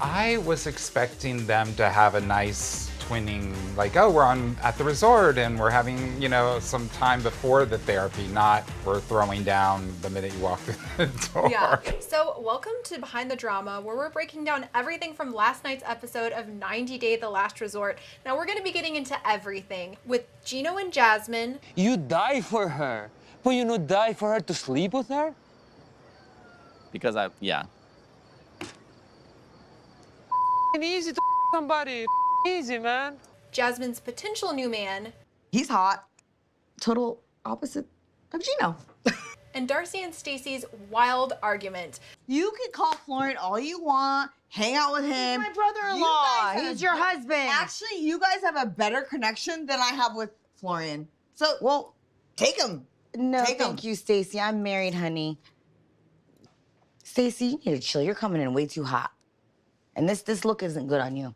I was expecting them to have a nice twinning, like, oh, we're at the resort and we're having, some time before the therapy, not we're throwing down the minute you walk through the door. Yeah. So welcome to Behind the Drama, where we're breaking down everything from last night's episode of 90 Day The Last Resort. Now we're going to be getting into everything with Gino and Jasmine. You die for her, but you not die for her to sleep with her? Because yeah. Easy to somebody. Easy, man. Jasmine's potential new man. He's hot. Total opposite of Gino. And Darcey and Stacey's wild argument. You can call Florian all you want, hang out with him. He's my brother-in-law. He's your husband. Actually, you guys have a better connection than I have with Florian. So, well, take him. No, thank you, Stacey. I'm married, honey. Stacey, you need to chill. You're coming in way too hot. And this look isn't good on you.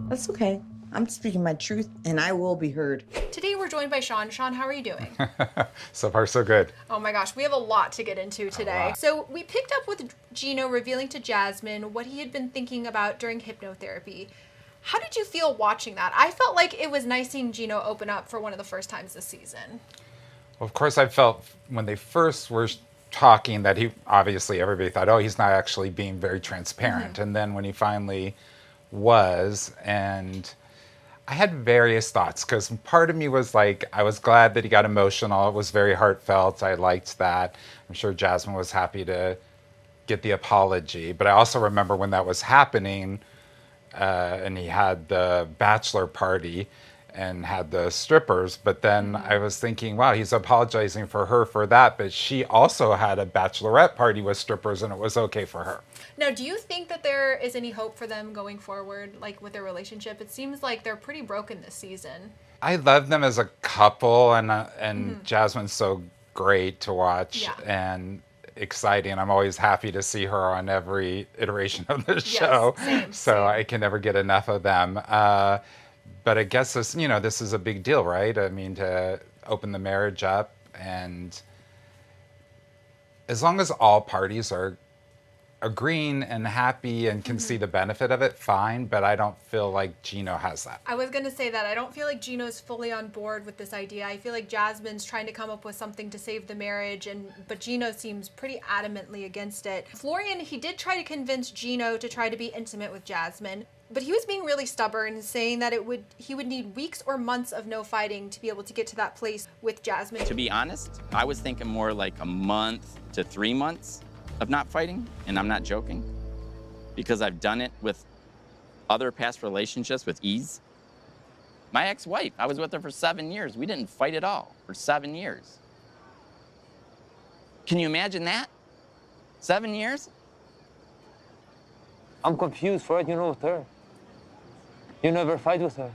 That's okay. I'm speaking my truth, and I will be heard. Today we're joined by Shawn. Shawn, how are you doing? So far, so good. Oh my gosh, we have a lot to get into today. So we picked up with Gino revealing to Jasmine what he had been thinking about during hypnotherapy. How did you feel watching that? I felt like it was nice seeing Gino open up for one of the first times this season. Well, of course, I felt when they first were talking that everybody thought, oh, he's not actually being very transparent. And then when he finally was, and I had various thoughts, because part of me was like, I was glad that he got emotional. It was very heartfelt. I liked that. I'm sure Jasmine was happy to get the apology. But I also remember when that was happening, and he had the bachelor party and had the strippers, but then I was thinking, wow, he's apologizing for her for that, but she also had a bachelorette party with strippers and it was okay for her. Now, do you think that there is any hope for them going forward, like with their relationship? It seems like they're pretty broken this season. I love them as a couple, and Jasmine's so great to watch and exciting. I'm always happy to see her on every iteration of the show. Same. I can never get enough of them. But I guess this is a big deal, right? I mean, to open the marriage up, and as long as all parties are agreeing and happy and can see the benefit of it, fine, but I don't feel like Gino has that. I was going to say that. I don't feel like Gino's fully on board with this idea. I feel like Jasmine's trying to come up with something to save the marriage, but Gino seems pretty adamantly against it. Florian, he did try to convince Gino to try to be intimate with Jasmine, but he was being really stubborn, saying that he would need weeks or months of no fighting to be able to get to that place with Jasmine. To be honest, I was thinking more like a month to 3 months of not fighting, and I'm not joking, because I've done it with other past relationships with ease. My ex-wife, I was with her for 7 years. We didn't fight at all for 7 years. Can you imagine that? 7 years? I'm confused, Fred. You know with her. You never fight with her.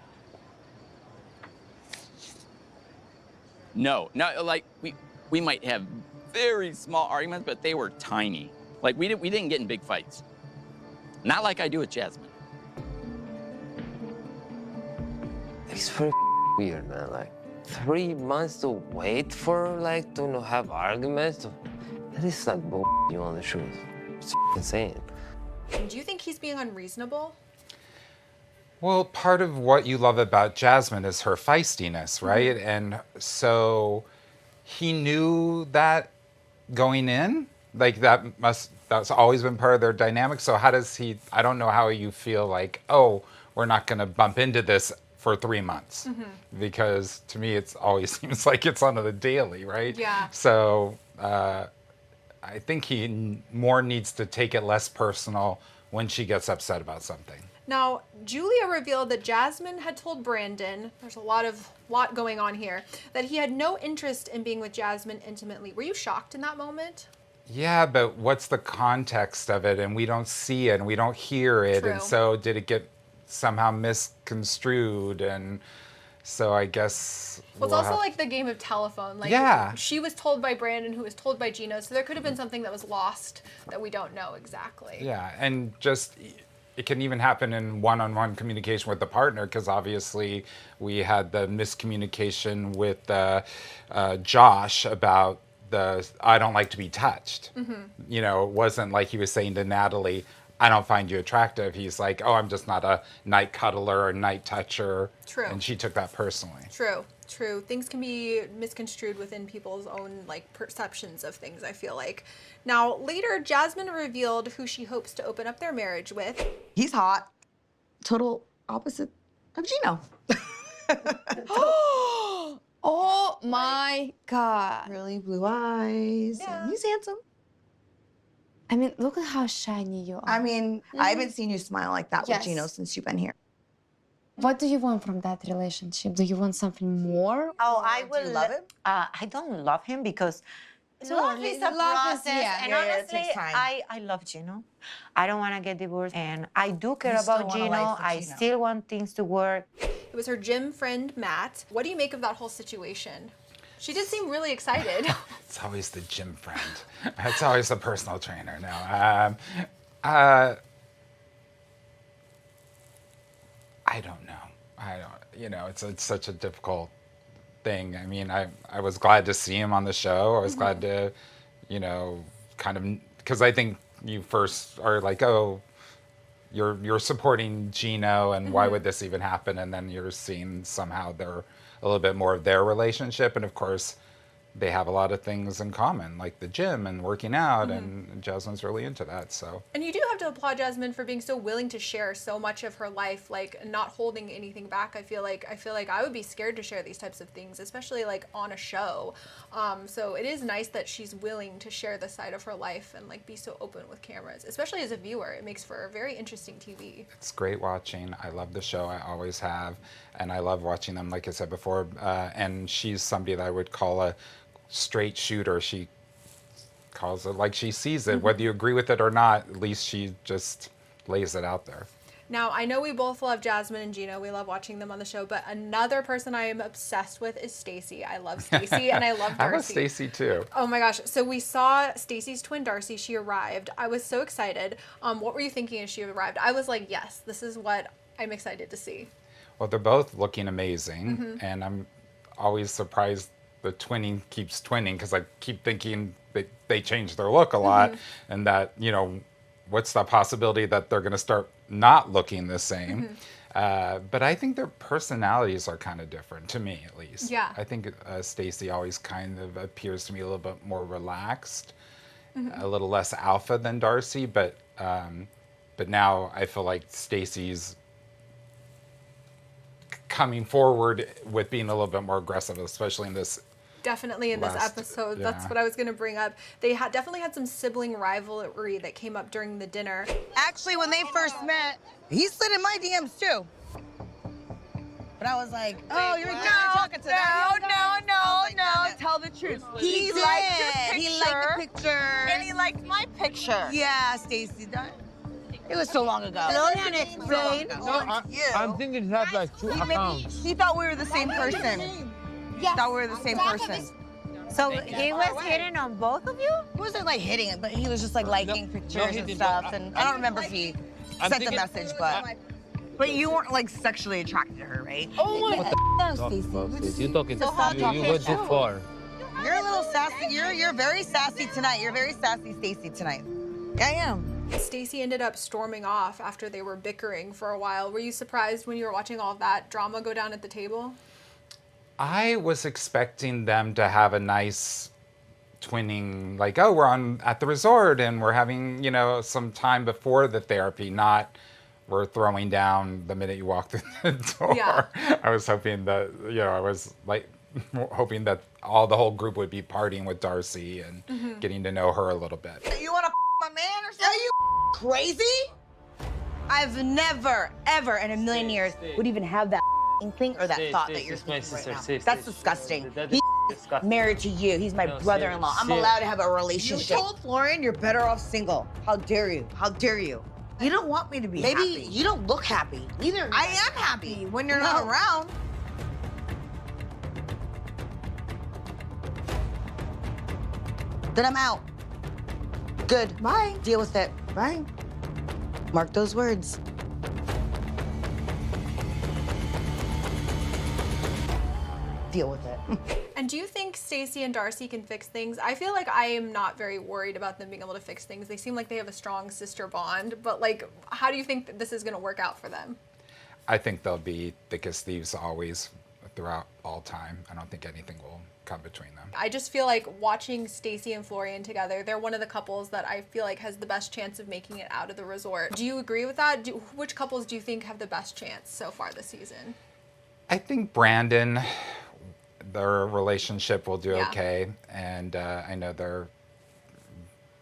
No, like we might have very small arguments, but they were tiny. Like we didn't get in big fights. Not like I do with Jasmine. It's very weird, man. Like 3 months to wait for to not have arguments. That is like you on the truth. It's insane. Do you think he's being unreasonable? Well, part of what you love about Jasmine is her feistiness, right? And so he knew that going in, like that's always been part of their dynamic. So how does I don't know how you feel like, oh, we're not going to bump into this for 3 months. Because to me, it always seems like it's on the daily, right? Yeah. So I think he more needs to take it less personal when she gets upset about something. Now, Julia revealed that Jasmine had told Brandon, there's a lot going on here, that he had no interest in being with Jasmine intimately. Were you shocked in that moment? Yeah, but what's the context of it? And we don't see it and we don't hear it. True. And so did it get somehow misconstrued? And so I guess... Well, it's also like the game of telephone. Like, yeah. She was told by Brandon, who was told by Gino, so there could have been something that was lost that we don't know exactly. Yeah, and just... It can even happen in one-on-one communication with the partner, because obviously we had the miscommunication with Josh about I don't like to be touched. It wasn't like he was saying to Natalie, I don't find you attractive. He's like, oh, I'm just not a night cuddler or night toucher. True. And she took that personally. True. Things can be misconstrued within people's own like perceptions of things, I feel like. Now, later, Jasmine revealed who she hopes to open up their marriage with. He's hot. Total opposite of Gino. Oh my God. Really blue eyes. Yeah. And he's handsome. I mean, look at how shiny you are. I mean, I haven't seen you smile like that Yes. with Gino since you've been here. What do you want from that relationship? Do you want something more? Oh, I Do will. you love him? I don't love him because love is a Love is- process. yeah. And Yeah, it honestly, takes time. I love Gino. I don't want to get divorced, and I do care You still about want a Gino. life with I Gino. still want things to work. It was her gym friend, Matt. What do you make of that whole situation? She did seem really excited. It's always the gym friend. It's always the personal trainer. No, I don't know. It's such a difficult thing. I mean, I was glad to see him on the show. I was glad to, kind of, because I think you first are like, oh, you're supporting Gino, and why would this even happen? And then you're seeing somehow they're a little bit more of their relationship, and of course, they have a lot of things in common, like the gym and working out, and Jasmine's really into that. So. And you do have to applaud Jasmine for being so willing to share so much of her life, like not holding anything back. I feel like I would be scared to share these types of things, especially like on a show. So it is nice that she's willing to share this side of her life and like be so open with cameras, especially as a viewer. It makes for a very interesting TV. It's great watching. I love the show. I always have, and I love watching them. Like I said before, and she's somebody that I would call a straight shooter. She calls it like she sees it, whether you agree with it or not. At least she just lays it out there. Now, I know we both love Jasmine and Gino. We love watching them on the show, but another person I am obsessed with is Stacey. I love Stacey and I love Darcey. I love Stacey too. Oh my gosh. So we saw Stacey's twin Darcey. She arrived. I was so excited. What were you thinking as she arrived? I was like, yes, this is what I'm excited to see. Well, they're both looking amazing, and I'm always surprised the twinning keeps twinning, because I keep thinking they change their look a lot, and that, what's the possibility that they're going to start not looking the same? But I think their personalities are kind of different, to me at least. Yeah. I think Stacey always kind of appears to me a little bit more relaxed, a little less alpha than Darcey, but now I feel like Stacey's coming forward with being a little bit more aggressive, especially in this. Definitely in this Last- episode. yeah. That's what I was going to bring up. They definitely had some sibling rivalry that came up during the dinner. Actually, when they first met, he slid in my DMs too. But I was like, oh, you're talking to that. No, tell the truth. He liked your picture. He liked the picture. And he liked my picture. Yeah, Stacey. It was so long ago. Florian explained. I'm thinking he has like two accounts. He thought we were the same person. Yes. Thought we were the same person. So he was hitting on both of you? He wasn't like hitting it, but he was just like liking pictures he and didn't. stuff. And I don't remember if he I'm sent the thinking- message, but you weren't like sexually attracted to her, right? Oh my No, Stacey. You're talking. how You went too far. You're a little sassy. You're very sassy tonight. You're very sassy, Stacey, tonight. I am. Stacey ended up storming off after they were bickering for a while. Were you surprised when you were watching all that drama go down at the table? I was expecting them to have a nice twinning, like, oh, we're at the resort and we're having, some time before the therapy, not we're throwing down the minute you walk through the door. Yeah. I was hoping that, I was like hoping that the whole group would be partying with Darcey and getting to know her a little bit. You want to my man or something? Are you crazy? I've never, ever in a million years would even have that inkling or that thought that you're thinking right now. That's disgusting. He's married to you. He's my brother-in-law. I'm allowed to have a relationship. You told Florian you're better off single. How dare you? How dare you? You don't want me to be happy. Maybe you don't look happy. Neither. I am happy when you're not around. Then I'm out. Good. Bye. Deal with it. Bye. Mark those words. deal with it. And do you think Stacey and Darcey can fix things? I feel like I am not very worried about them being able to fix things. They seem like they have a strong sister bond, but like, how do you think that this is going to work out for them? I think they'll be thick as thieves always throughout all time. I don't think anything will come between them. I just feel like watching Stacey and Florian together, they're one of the couples that I feel like has the best chance of making it out of the resort. Do you agree with that? Which couples do you think have the best chance so far this season? I think Brandon, their relationship will do Yeah. okay. And I know they're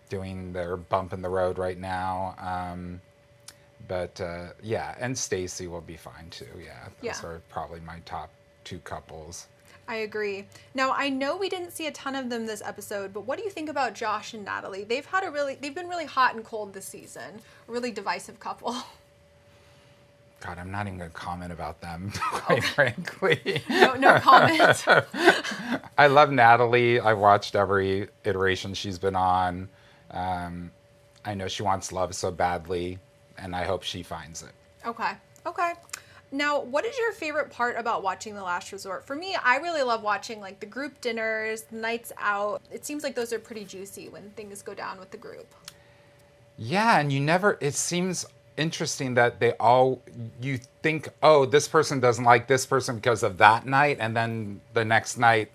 doing their bump in the road right now. But yeah, and Stacey will be fine too. Yeah, those Yeah. are probably my top two couples. I agree. Now, I know we didn't see a ton of them this episode, but what do you think about Josh and Natalie? They've been really hot and cold this season. A really divisive couple. God, I'm not even going to comment about them, quite frankly. No comment. I love Natalie. I watched every iteration she's been on. I know she wants love so badly, and I hope she finds it. Okay. Now, what is your favorite part about watching The Last Resort? For me, I really love watching like the group dinners, the nights out. It seems like those are pretty juicy when things go down with the group. Yeah, and it seems interesting that you think, oh, this person doesn't like this person because of that night, and then the next night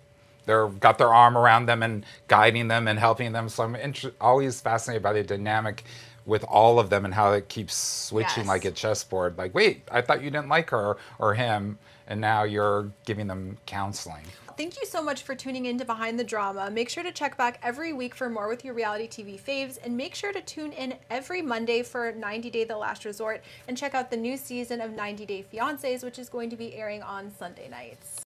they've got their arm around them and guiding them and helping them. So I'm always fascinated by the dynamic with all of them and how it keeps switching Yes. like a chessboard. Like, wait, I thought you didn't like her or him, and now you're giving them counseling. Thank you so much for tuning in to Behind the Drama. Make sure to check back every week for more with your reality TV faves, and make sure to tune in every Monday for 90 Day The Last Resort, and check out the new season of 90 Day Fiancés, which is going to be airing on Sunday nights.